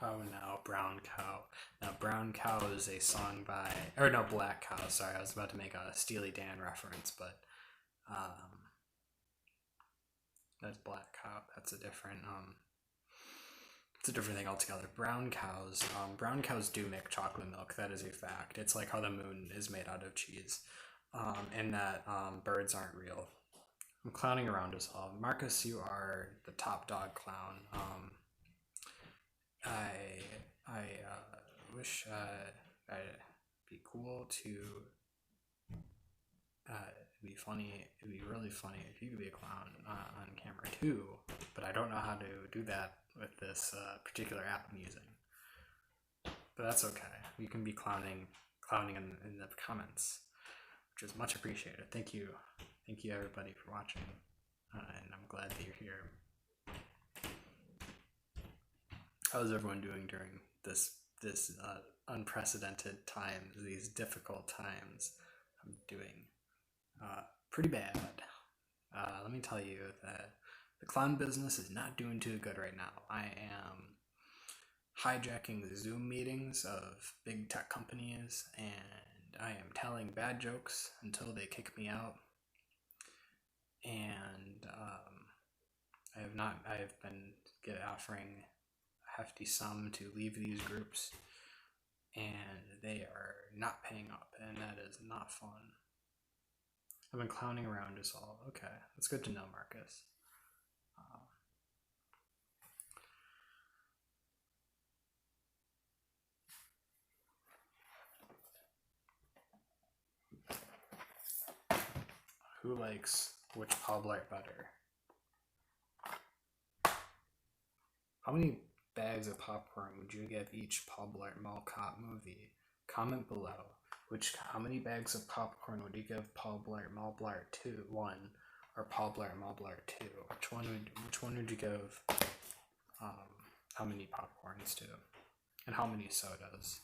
Oh no, Brown Cow. Now, Brown Cow is a song by, or no, Black Cow, sorry, I was about to make a Steely Dan reference, but that's Black Cow. That's a different, it's a different thing altogether. Brown cows do make chocolate milk, that is a fact. It's like how the moon is made out of cheese, and that birds aren't real. I'm clowning around us all. Marcus, you are the top dog clown. I wish I'd be cool to. It'd be funny. It'd be really funny if you could be a clown on camera too. But I don't know how to do that with this particular app I'm using. But that's okay. You can be clowning in the comments, which is much appreciated. Thank you everybody for watching, and I'm glad that you're here. How's everyone doing during this unprecedented times, these difficult times? I'm doing pretty bad. Let me tell you that the clown business is not doing too good right now. I am hijacking the Zoom meetings of big tech companies, and I am telling bad jokes until they kick me out. And I have been offering hefty sum to leave these groups, and they are not paying up, and that is not fun. I've been clowning around us all. Okay, that's good to know, Marcus. Who likes which Pub Blart better? How many bags of popcorn would you give each Pub Blart Mall Cop movie? Comment below. How many bags of popcorn would you give Pub Blart Mall Blart 1 or Pub Blart Mall Blart 2? Which one would you give how many popcorns to? And how many sodas?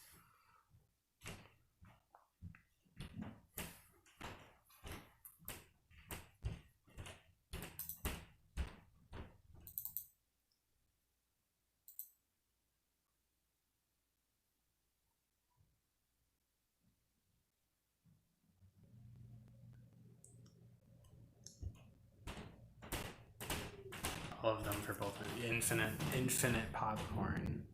All of them for both. Infinite popcorn.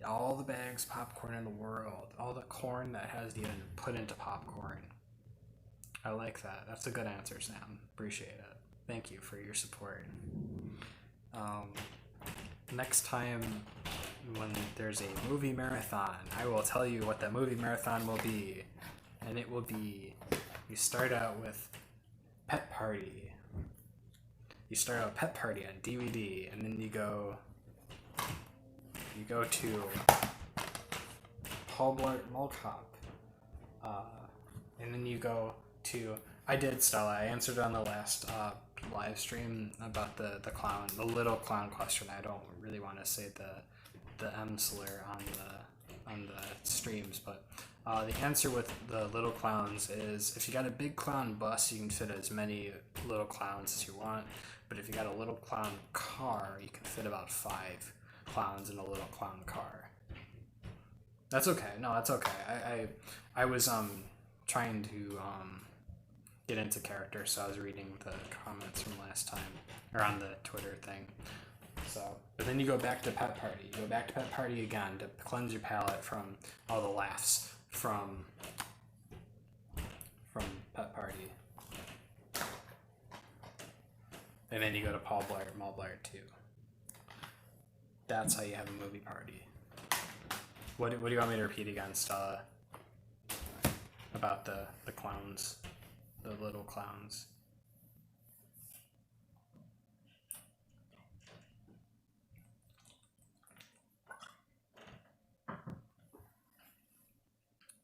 All the bags of popcorn in the world. All the corn that has to get put into popcorn. I like that. That's a good answer, Sam. Appreciate it. Thank you for your support. Next time when there's a movie marathon, I will tell you what the movie marathon will be. And it will be, you start out with Pet Party. You start out Pet Party on DVD, and then you go to Pub Blart Mall Cop, and then you go to, I did, Stella, I answered on the last live stream about the little clown question. I don't really want to say the M slur on the streams, but the answer with the little clowns is, if you got a big clown bus, you can fit as many little clowns as you want. But if you got a little clown car, you can fit about 5 clowns in a little clown car. That's okay. No, that's okay. I was trying to get into character, so I was reading the comments from last time, or on the Twitter thing. So, but then you go back to Pet Party. You go back to Pet Party again to cleanse your palate from all the laughs from Pet Party. And then you go to Pub Blart Mall Blart 2. That's how you have a movie party. What do you want me to repeat again, Stella? About the clowns, the little clowns.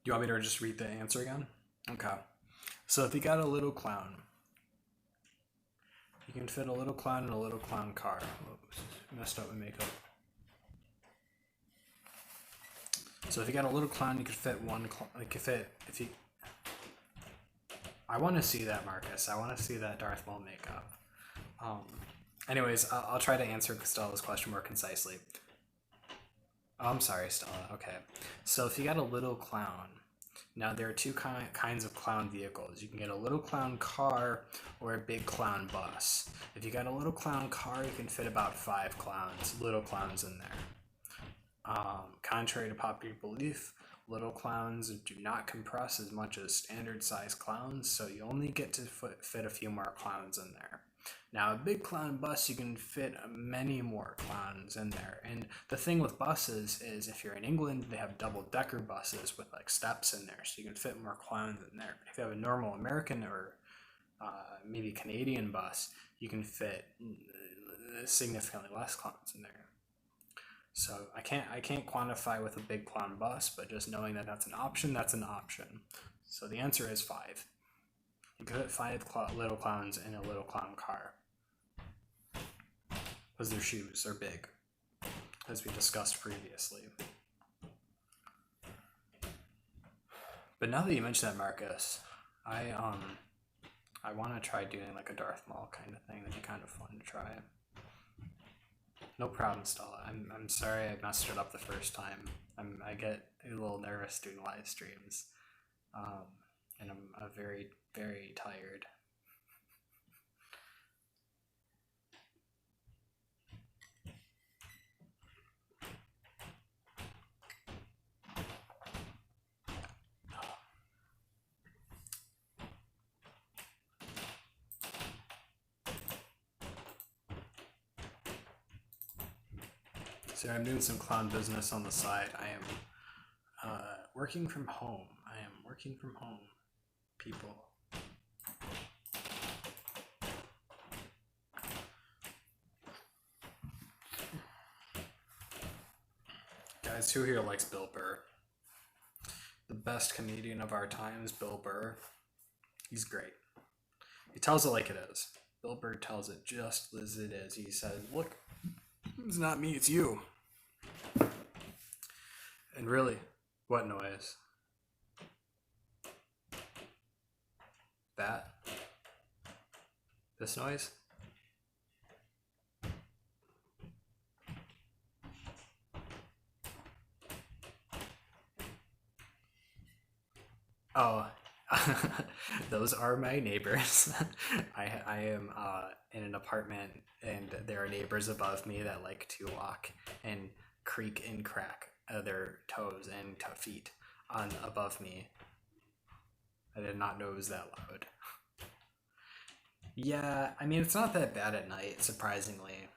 You want me to just read the answer again? Okay. So if you got a little clown, you can fit a little clown in a little clown car. Oops, messed up my makeup. So if you got a little clown, you could fit one clown. Like if you. I want to see that, Marcus. I want to see that Darth Maul makeup. Anyways, I'll try to answer Stella's question more concisely. Oh, I'm sorry, Stella. Okay. So if you got a little clown, now there are two kinds of clown vehicles. You can get a little clown car or a big clown bus. If you got a little clown car, you can fit about 5 little clowns in there. Contrary to popular belief, little clowns do not compress as much as standard size clowns, so you only get to fit a few more clowns in there. Now, a big clown bus, you can fit many more clowns in there. And the thing with buses is, if you're in England, they have double-decker buses with like steps in there, so you can fit more clowns in there. But if you have a normal American or maybe Canadian bus, you can fit significantly less clowns in there. So I can't quantify with a big clown bus, but just knowing that that's an option, that's an option. So the answer is 5. You can fit 5 little clowns in a little clown car. Because their shoes are big, as we discussed previously. But now that you mention that, Marcus, I want to try doing like a Darth Maul kind of thing. That'd be kind of fun to try. No problem, Stella. I'm sorry I messed it up the first time. I get a little nervous doing live streams, and I'm very, very tired. So I'm doing some clown business on the side. I am working from home. People. Guys, who here likes Bill Burr? The best comedian of our times, Bill Burr. He's great. He tells it like it is. Bill Burr tells it just as it is. He says, look, it's not me, it's you. And really, what noise? That? This noise? Oh, those are my neighbors. I am in an apartment, and there are neighbors above me that like to walk and creak and crack their toes and feet on above me. I did not know it was that loud. Yeah, I mean, it's not that bad at night, surprisingly.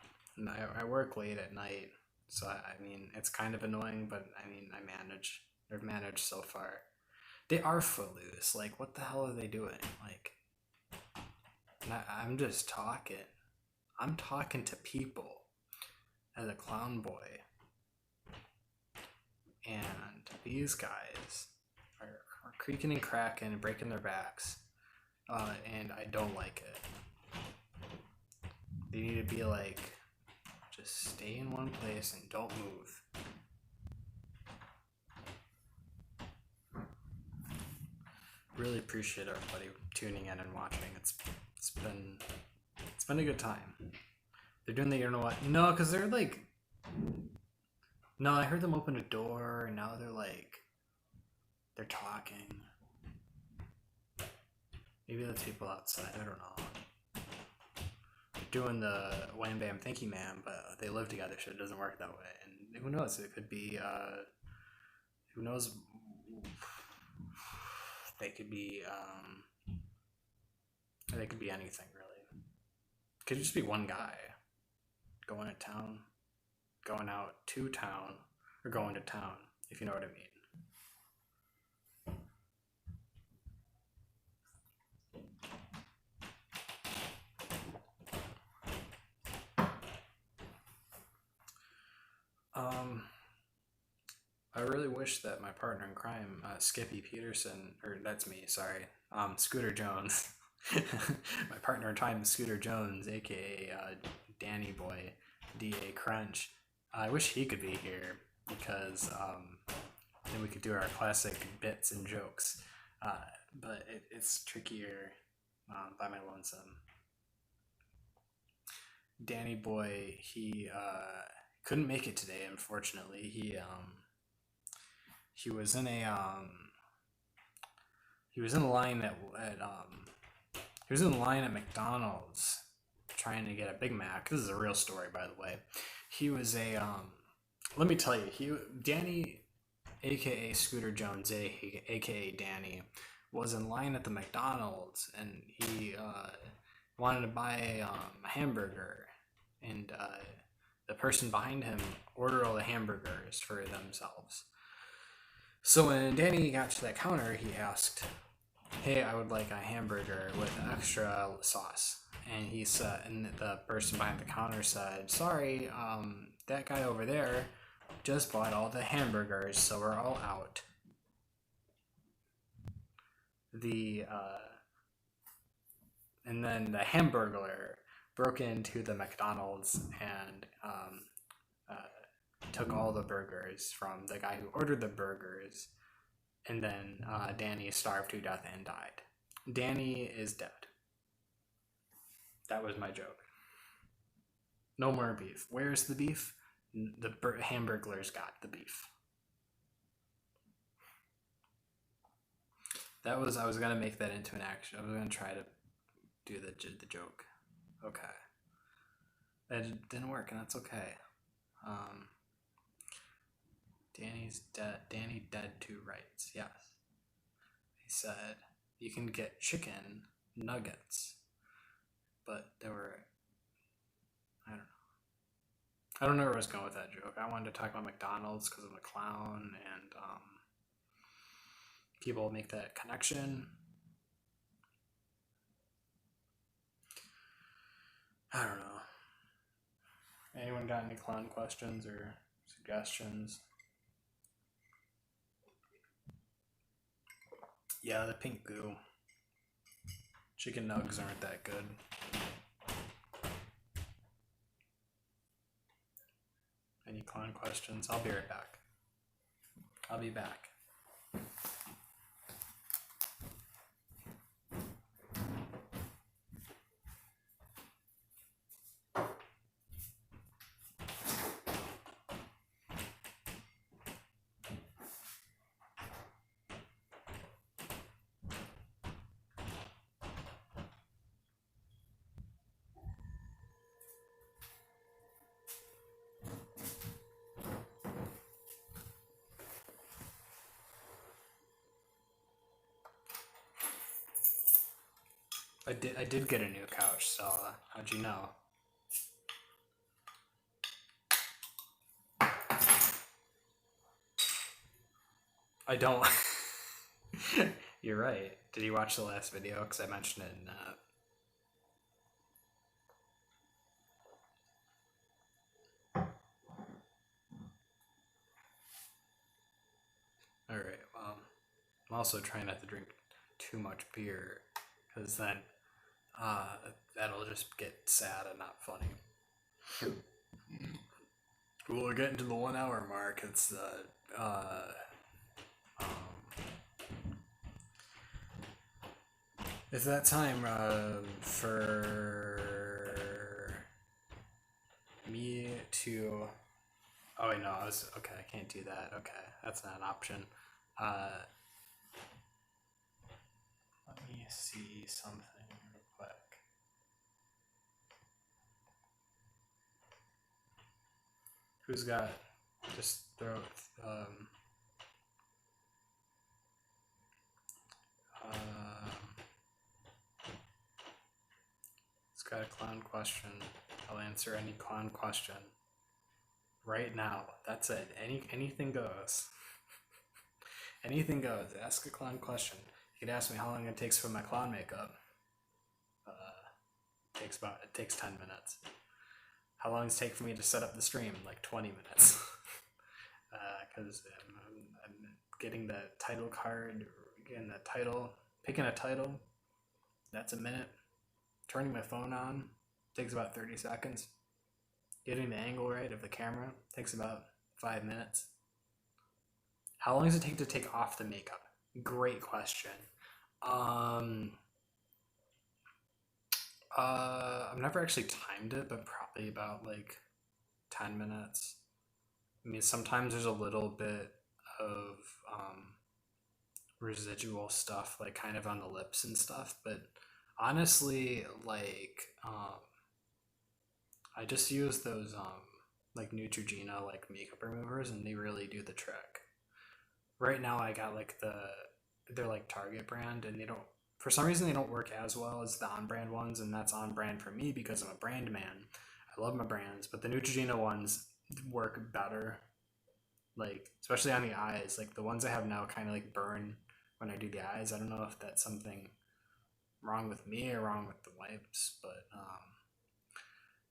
I work late at night, so I mean, it's kind of annoying, but I mean, I've managed so far. They are footloose. Like, what the hell are they doing? Like, I'm just talking. I'm talking to people as a clown boy. And these guys are creaking and cracking and breaking their backs. And I don't like it. They need to be like, just stay in one place and don't move. Really appreciate everybody tuning in and watching. It's been a good time. They're doing the, you know what? No, because they're like, no, I heard them open a door, and now they're talking. Maybe that's people outside. I don't know. They're doing the wham bam thinky man, but they live together, so it doesn't work that way. And who knows? It could be. Who knows? They could be. They could be anything really. It could just be one guy going to town, going out to town, or going to town, if you know what I mean. I really wish that my partner in crime, Skippy Peterson, or that's me, sorry, Scooter Jones, my partner in crime, Scooter Jones, aka Danny Boy, DA Crunch. I wish he could be here because then we could do our classic bits and jokes. But it's trickier by my lonesome. Danny Boy, he couldn't make it today, unfortunately. He was in a he was in a line he was in a line at McDonald's trying to get a Big Mac. This is a real story, by the way. He was a let me tell you, Danny, aka Scooter Jones, aka Danny, was in line at the McDonald's and he wanted to buy a hamburger, and the person behind him ordered all the hamburgers for themselves. So when Danny got to that counter, he asked, "Hey, I would like a hamburger with extra sauce." And he said, and the person behind the counter said, "Sorry, that guy over there just bought all the hamburgers, so we're all out." And then the Hamburglar broke into the McDonald's and took all the burgers from the guy who ordered the burgers, and then Danny starved to death and died. Danny is dead. That was my joke. No more beef. Where's the beef? The Hamburglars got the beef. I was gonna make that into an action. I was gonna try to do the joke. Okay. That didn't work, and that's okay. Danny's dead. Danny dead to rights. Yes. He said you can get chicken nuggets, but there were, I don't know where I was going with that joke. I wanted to talk about McDonald's because I'm a clown, and people make that connection. I don't know. Anyone got any clown questions or suggestions? Yeah, the pink goo. Chicken nugs aren't that good. Any clown questions? I'll be right back. I'll be back. I did get a new couch, so how'd you know? I don't. You're right. Did you watch the last video? Because I mentioned it in Alright, well, I'm also trying not to drink too much beer, because then that'll just get sad and not funny. We're getting to the 1 hour mark. It's it's that time for me to. Oh wait, no, okay. I can't do that. Okay, that's not an option. Let me see something real quick. Who's got? Just throw. It's got a clown question. I'll answer any clown question right now. That's it. Anything goes. Anything goes. Ask a clown question. You could ask me how long it takes for my clown makeup. It takes 10 minutes. How long does it take for me to set up the stream? Like 20 minutes. Because I'm getting the title card, getting the title, picking a title, that's a minute. Turning my phone on takes about 30 seconds. Getting the angle right of the camera takes about 5 minutes. How long does it take to take off the makeup? Great question. I've never actually timed it, but probably about like 10 minutes. I mean, sometimes there's a little bit of residual stuff, like kind of on the lips and stuff, but honestly, like, I just use those, like Neutrogena, like makeup removers, and they really do the trick. Right now, I got like they're like Target brand, and they don't, for some reason, they don't work as well as the on brand ones, and that's on brand for me because I'm a brand man. I love my brands, but the Neutrogena ones work better, like especially on the eyes. Like the ones I have now kind of like burn when I do the eyes. I don't know if that's something wrong with me or wrong with the wipes, but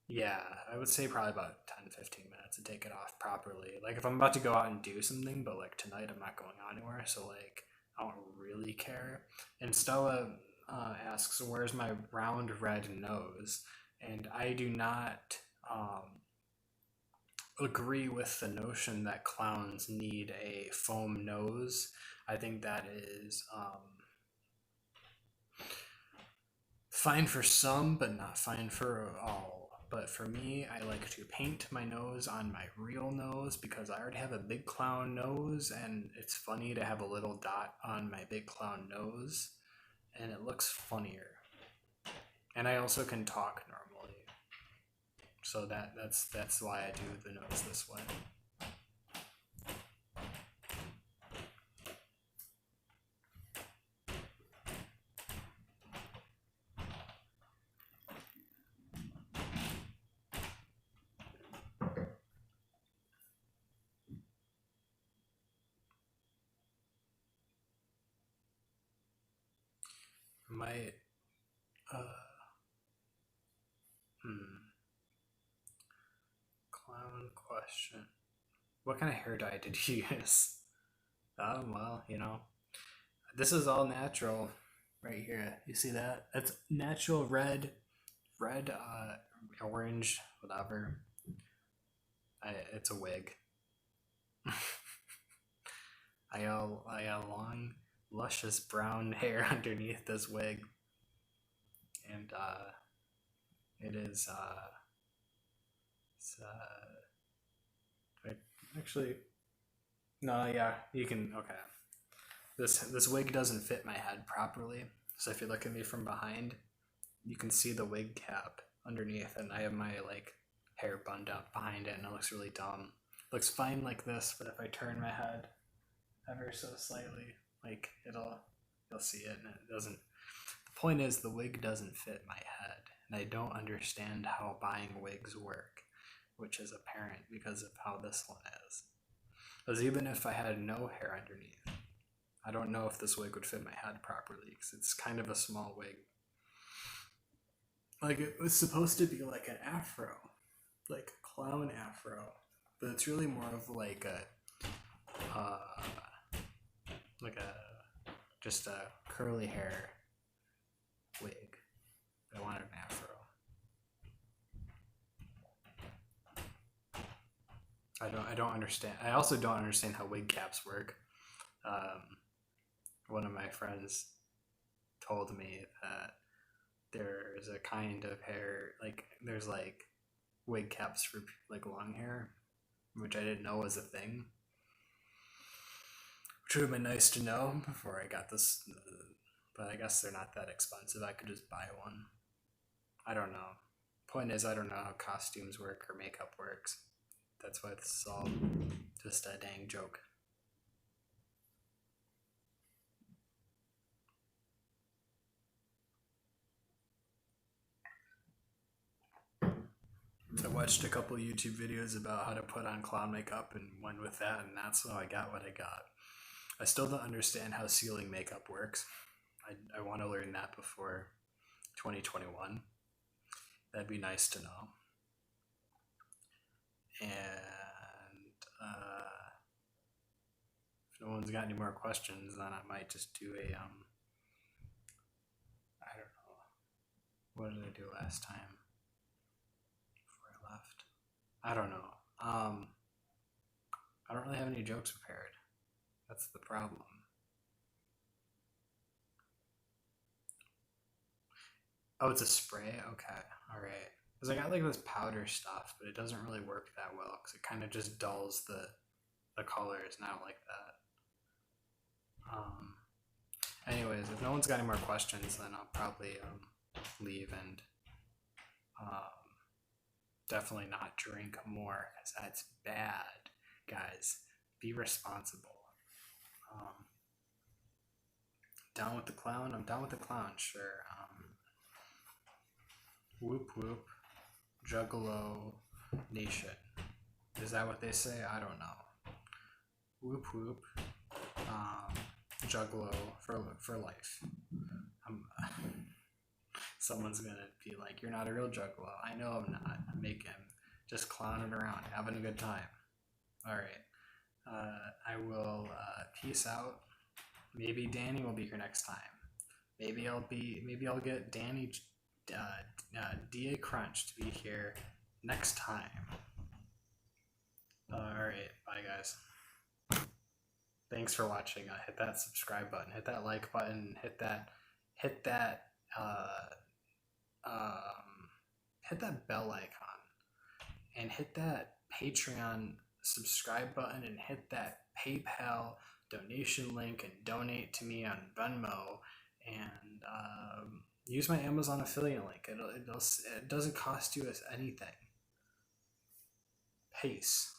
yeah, I would say probably about 10-15 minutes to take it off properly. Like if I'm about to go out and do something, but like tonight I'm not going anywhere, so like I don't really care. And Stella asks, where's my round red nose? And I do not agree with the notion that clowns need a foam nose. I think that is fine for some, but not fine for all. But for me, I like to paint my nose on my real nose because I already have a big clown nose, and it's funny to have a little dot on my big clown nose, and it looks funnier. And I also can talk normally, so that's why I do the nose this way. My clown question. What kind of hair dye did you use? Well, this is all natural right here. You see that? It's natural red, orange, whatever. It's a wig. I got long, luscious brown hair underneath this wig, and it is actually no, yeah, you can, okay. This wig doesn't fit my head properly, so if you look at me from behind, you can see the wig cap underneath, and I have my like hair bunned up behind it, and it looks really dumb. It looks fine like this, but if I turn my head ever so slightly, like you'll see it, and it doesn't. The point is, the wig doesn't fit my head, and I don't understand how buying wigs work, which is apparent because of how this one is. Because even if I had no hair underneath, I don't know if this wig would fit my head properly because it's kind of a small wig. Like it was supposed to be like an afro, like a clown afro, but it's really more of like a just a curly hair wig. I wanted an afro. I don't understand. I also don't understand how wig caps work. One of my friends told me that there's a kind of hair, like there's like wig caps for like long hair, which I didn't know was a thing. Which would have been nice to know before I got this, but I guess they're not that expensive. I could just buy one. I don't know. Point is, I don't know how costumes work or makeup works. That's why this is all just a dang joke. I watched a couple YouTube videos about how to put on clown makeup and went with that, and that's how I got what I got. I still don't understand how ceiling makeup works. I want to learn that before 2021. That'd be nice to know. And if no one's got any more questions, then I might just do a, I don't know. What did I do last time before I left? I don't know. I don't really have any jokes prepared. That's the problem. Oh, it's a spray? Okay, alright. Because I got like this powder stuff, but it doesn't really work that well because it kind of just dulls the colors, and I don't like that. Anyways, if no one's got any more questions, then I'll probably leave and definitely not drink more because that's bad, guys. Be responsible. Down with the clown? I'm down with the clown, sure. Whoop whoop. Juggalo Nation. Is that what they say? I don't know. Whoop whoop. Juggalo for life. Someone's gonna be like, "You're not a real juggalo." I know I'm not. I'm making just clowning around, having a good time. All right. I will peace out. Maybe Danny will be here next time. Maybe I'll get Danny DA Crunch to be here next time. All right. Bye, guys. Thanks for watching. Hit that subscribe button. Hit that like button. Hit that bell icon, and hit that Patreon subscribe button, and hit that PayPal donation link, and donate to me on Venmo, and use my Amazon affiliate link. It doesn't cost you anything. Peace.